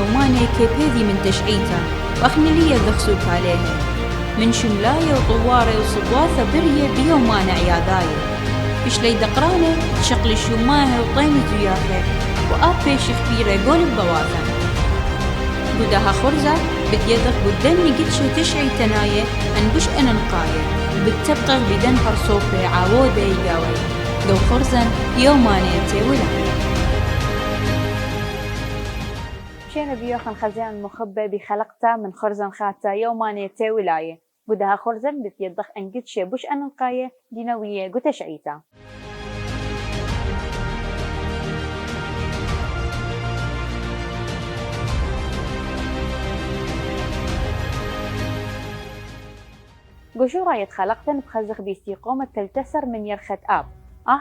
يوماني كيبيذي من تشعيتا واخني لي ذخسوك عليها من شملاية وطواري وصبواثة برية بيومانة عياذاية بش لي دقرانة شقل شماها وطيمة وياها وآبي شخبيرة قول ببواثة قداها خرزة بتيذق قدامي قدشة تشعي تناية أنبش أنا نقاية بتبقى بدن فرصوفة عاودة يقاوي لو خرزا يوماني تيولاية مشينا بيوخن خزان المخبى بخلقتا من خرزن خاتا يوماني تيولاية قداها خرزن بتيذق أنقدشة بش أنا نقاية دينوية قتشعيتا قشورة يتخلقتن بخزخ بيستيقومة تلتسر من يرخت آب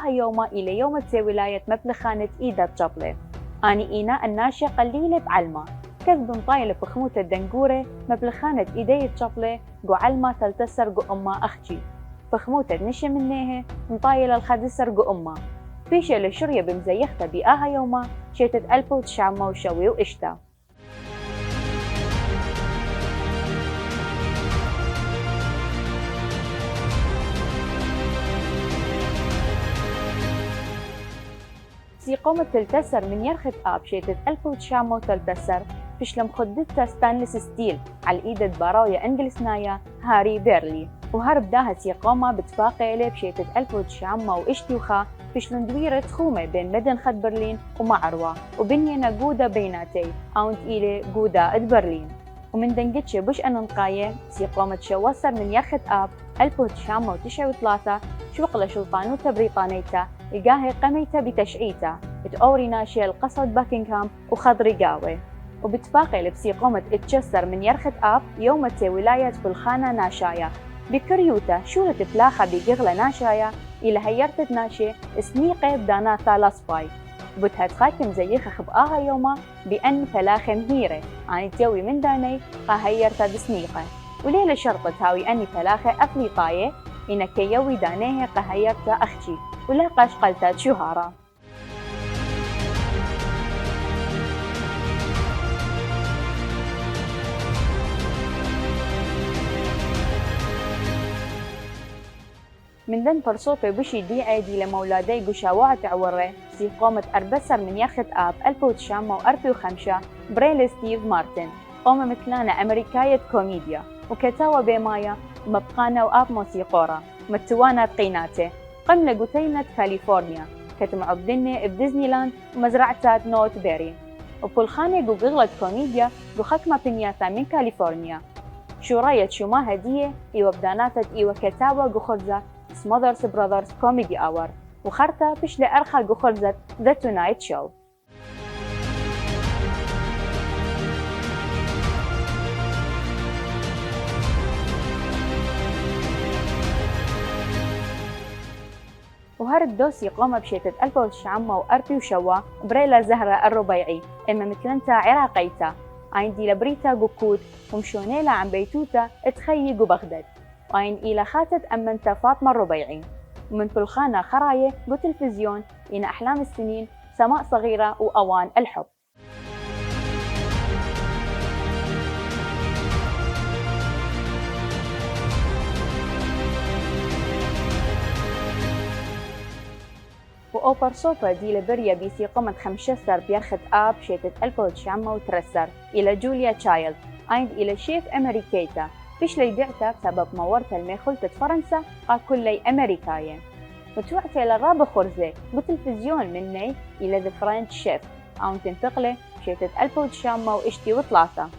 يوما إلى يوم تسي ولاية مبلخانة إيدا تجبلة أني إينا الناشي قليلة بعلمة كذب طايلة بخموت الدنقورة مبلخانة إيدي تجبلة قو علمة تلتسر قو أما أختي بخموت النشي منيها مطايلة الخدسر قو أما بيشي لشرية بمزيخته بآها يوما شيتت ألبو تشعمة وشوي وإشتا سيقومة تلتسر من يرخت آب شيتت 1913 فشلم خدتها ستانلس ستيل على إيد باراوية إنجلسنايا هاري بيرلي وهرب داها سيقومة بتفاقيلة بشيتت 1902 فشلن دويرة خومة بين مدن خد برلين ومعروة وبنينا جودة بيناتي أوند إلي جودة إد برلين ومن دنجتش بش أننقاية سيقومة شوصر من يرخت آب 1993 شوقلة شلطانوتا بريطانيتا إيقاهي قميتا بتشعيتا تأوري ناشي القصد باكنغهام وخضري قاوي وبتفاقي لبسيقومة اتجسر من يرخت آب يومتي ولاية بالخانة ناشايا بكريوتا شولة بلاخة بقغلة ناشايا إلى هيرتت ناشي سنيقة بداناتا لاسباي وبتها تخاكم زيخة خبآها يوما بأن فلاخة مهيرة عن تيوي من داني قاهيرتا بسنيقة وليلة شرطت هاوي أني فلاخة أفريقاية إنك يوي دانيه قاهيرتا أختي ولا قاش قلتات شهارة من دن فرصوفي بشي دي عادي لمولادي قشاوات عورة سيقومة أربسر من يرخت آب 1945 بريل ستيف مارتن قوم مثلانا أمريكاية كوميديا وكتاوى بمايا ومبقانا وآب موسيقورة متوانا قيناته قمنا قتينة كاليفورنيا كتمع بدنة بديزني لاند ومزرعتات نوت بيري وبالخانة قو بغلط كوميديا قو خكمة بنياتا من كاليفورنيا شو رايت شو ما هدية إيوة بداناتت إيوة كتاوى قو خرزة سمودرز براذرز كوميدي آور وخرطة بشلي أرخى قو خرزة ذا تونايت شو وهرد دوسي قوم بشيتت 1904 بريلا زهرة الربيعي إما مثلنتا عراقيتا عندي لبريتا قكود ومشونيلا عن بيتوتا تخيي بغداد وعين إلى خاتت أمنتا فاطمة الربيعي ومن بالخانة خراية تلفزيون إن أحلام السنين سماء صغيرة وأوان الحب وأوبر صوفا دي لبريا بيسي قمت 15 بيرخت آب شيتت 1903 إلى جوليا تشايلد عند إلى شيف أمريكيتا فيش لي بيعتا بسبب مورتا الميخلتة فرنسا كل لي أمريكاية وتوعتا للرابع خرزة بتلفزيون مني إلى ذا فرنش شيف عم تنتقله شيتت 1903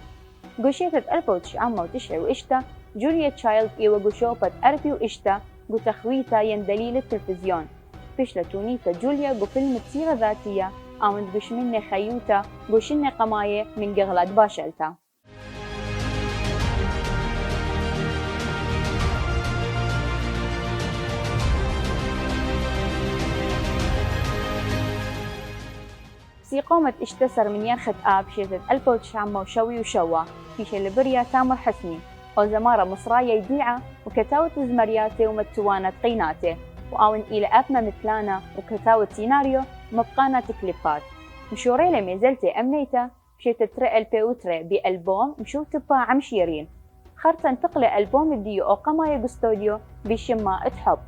قو شيتت 1909 جوليا تشايلد إيوة قو شوبت أربي وإشتا قو تخويتا يندليل التلفزيون فيش لتونيتا جوليا قو فيلم سيرة ذاتية عم تقش مني خيوتا قو شني قماية من قغلات باشلتا سيقومت اشتسر من يرخت آب شيتت 1900 وشوا فيش لبريا تامر حسني وزمارة مصراية يديعة وكتاوت زمرياتي ومتوانة قيناتي وآون إلى أبنا مثلانا وكتاوت سيناريو ومبقانا تكليبات مشوريلة ميزلتي أمنيتا بشيت ترى البي وترى بألبوم مشو تبا عم شيرين خرطة انتقل ألبوم الديو أو قماية باستوديو بشما حب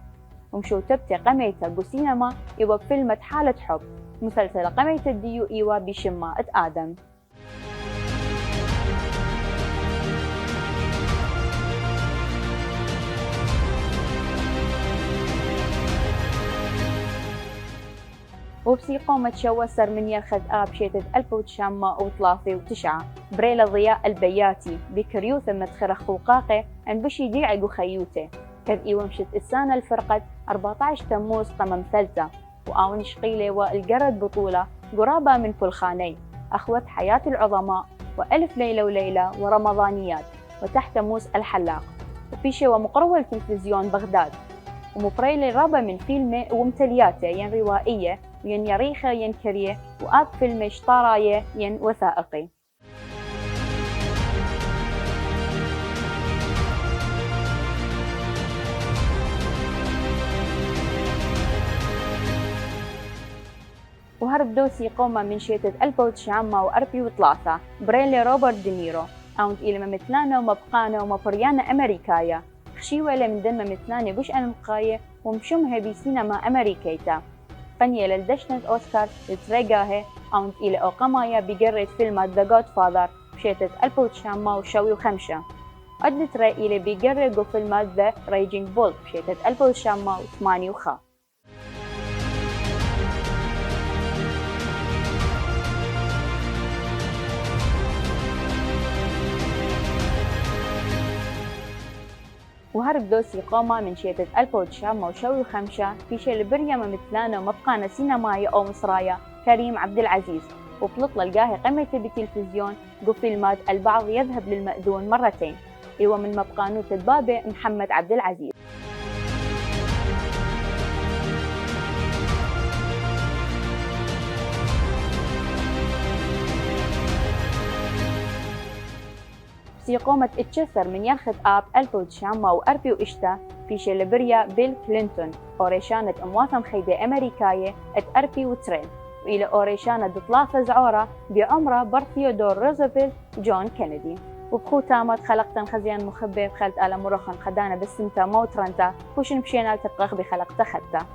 ومشو تبتي قميته بسينما إيوا بفيلمة حالة حب مسلسل قمية الديو إيوا بشما آدم. وبسيقومة شوسر من يرخذ بشيتة 1903 بريلة ضياء البياتي بكريوث مدخرخ وقاقة أن بشي ديعي وخيوته كذ ومشت إسانة الفرقة 14 تموز قمم ثلثة وآون شقيلة والقرد بطولة قرابة من فلخاني أخوة حياة العظماء وألف ليلة وليلة ورمضانيات وتحت موس الحلاق وفيشة ومقروة التلفزيون بغداد ومبريلة رابة من فيلمه ومتلياته ين روائية ين يريخة ين كريه وآب فيلم شطاراية ين وثائقي. وهرب دوسي قومة من شيتة 1903 بريلي روبرت دينيرو أوند إلى ممثلانة ومبقانة ومبريانة أمريكاية خشيوة من دم ممثلانة بوش المقاية ومشمها بسينما أمريكيتا فنية للدشنة أوسكار لتريقاها أوند إلى أوقمايا بقرة فيلم The Godfather بشيتة 1905 أدت رأي إلى بقرة فيلم The Raging Bull بشيتة 1908. وهرب دوسي قومة من شيتة 1905 في شيل بريا ممثلانة ومبقانا سينماية أو مصرايا كريم عبد العزيز وبلطلة القاهي قمته بتلفزيون فيلمات البعض يذهب للمأذون مرتين إيوه من مبقانوت البابة محمد عبد العزيز. سيقومة اتشسر من يرخد 1904 في شلبريا بيل كلينتون أوريشانة أمواثم خيدة أمريكاية اتأربي وترين وإلى أوريشانة دطلافة زعورة بعمرة برثيودور روزفلت جون كينيدي وبختامة خلقتن خزيان مخبب خلت آل مرخن خدانا بالسمتا موترنتا وشن بشينا تبقخ بخلق تختا.